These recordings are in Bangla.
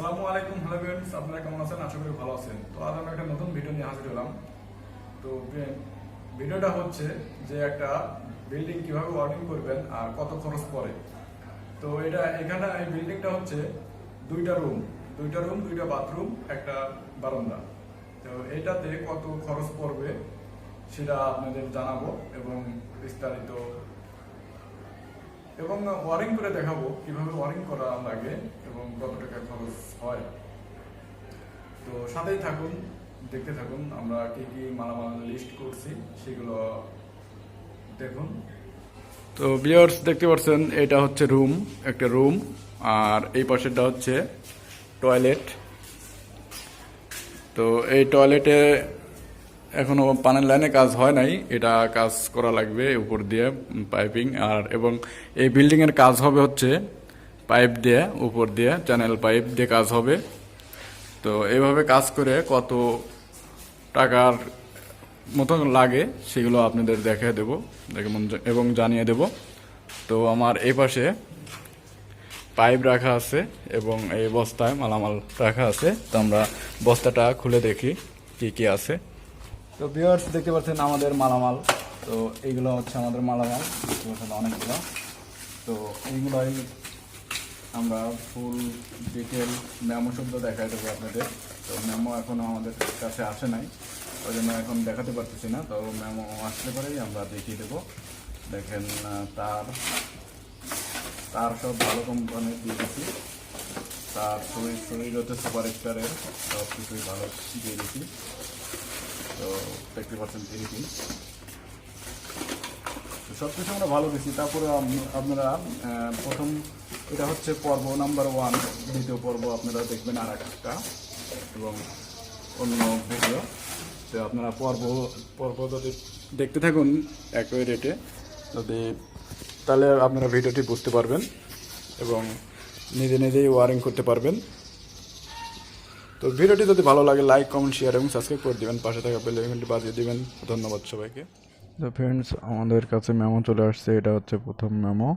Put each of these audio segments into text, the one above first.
আসসালামু আলাইকুম, হ্যালো ফ্রেন্ডস, আপনারা কেমন আছেন? আশা করি ভালো আছেন। তো আজ আমি একটা নতুন ভিডিও নিয়ে হাজির হলাম। তো ভিডিওটা হচ্ছে যে একটা বিল্ডিং কিভাবে ওয়ার্কিং করবেন আর কত খরচ পড়ে। তো এখানে এই বিল্ডিংটা হচ্ছে দুইটা বাথরুম, একটা বারান্দা। তো এটাতে কত খরচ পড়বে সেটা আপনাদের জানাবো এবং বিস্তারিত এবং ওয়ারিং করে দেখাবো কিভাবে ওয়ারিং করা লাগে এবং কত টাকা খরচ হয়। তো সাথেই থাকুন, দেখতে থাকুন আমরা কি কি মালামাল লিস্ট করছি সেগুলো দেখুন। তো ভিউয়ার্স দেখতে পাচ্ছেন এটা হচ্ছে একটা রুম, আর এই পাশেরটা হচ্ছে টয়লেট। তো এই টয়লেটে এখনো পানের লাইনে কাজ হয় নাই, এটা কাজ করা লাগবে উপর দিয়ে পাইপিং। এবং এই বিল্ডিং এর কাজ হবে হচ্ছে পাইপ দিয়ে, উপর দিয়ে চ্যানেল পাইপ দিয়ে কাজ হবে। তো এইভাবে কাজ করে কত টাকার মতো লাগে সেগুলো আপনাদের দেখিয়ে দেব এবং জানিয়ে দেব। তো আমার এই পাশে পাইপ রাখা আছে এবং এই বস্তায় মালামাল রাখা আছে। তো আমরা বস্তাটা খুলে দেখি কি কি আছে। তো ভিউয়ার্স দেখতে পাচ্ছেন আমাদের মালামাল। তো এইগুলো হচ্ছে আমাদের মালামাল, দেখতে পাচ্ছেন অনেকগুলো। তো এইগুলোই আমরা ফুল ডিটেল মেমো শুদ্ধ দেখাই দেবো আপনাদের। তো মেমো এখনও আমাদের কাছে আসে নাই, ওই জন্য এখন দেখাতে পারতেছি না। তো মেমো আসলে পরেই আমরা দেখিয়ে দেবো। দেখেন তার সব ভালো কোম্পানির দিয়ে দিচ্ছি। তার শরীর হচ্ছে সুপার স্টারের, সব কিছুই ভালো দিয়ে দিচ্ছি। তো দেখতে পাচ্ছেন এডিটিং সব কিছু আমরা ভালো দিচ্ছি। তারপরে আপনারা প্রথম এটা হচ্ছে পর্ব নাম্বার 1, দ্বিতীয় পর্ব আপনারা দেখবেন আর একটা এবং অন্য ভিডিও। তো আপনারা পর্ব যদি দেখতে থাকুন একই রেটে, তাহলে আপনারা ভিডিওটি বুঝতে পারবেন এবং নিজেই ওয়ারিং করতে পারবেন। তো ভিডিওটি যদি ভালো লাগে লাইক, কমেন্ট, শেয়ার এবং সাবস্ক্রাইব করে দিবেন, পাশে থাকা বেল আইকনটি বাজিয়ে দিবেন। ধন্যবাদ সবাইকে। তো ফ্রেন্ডস আমাদের কাছে মেমো চলে আসছে। এটা হচ্ছে প্রথম মেমো,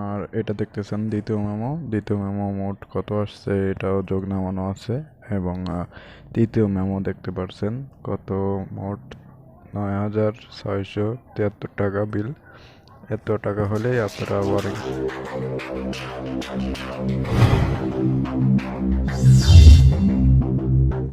আর এটা দেখতেছেন দ্বিতীয় মেমো মোট কত আসছে এটাও যোগ নামানো আছে। এবং তৃতীয় মেমো দেখতে পাচ্ছেন কত মোট 9,673 টাকা বিল। এত টাকা হলেই আপনারা ওয়ারিং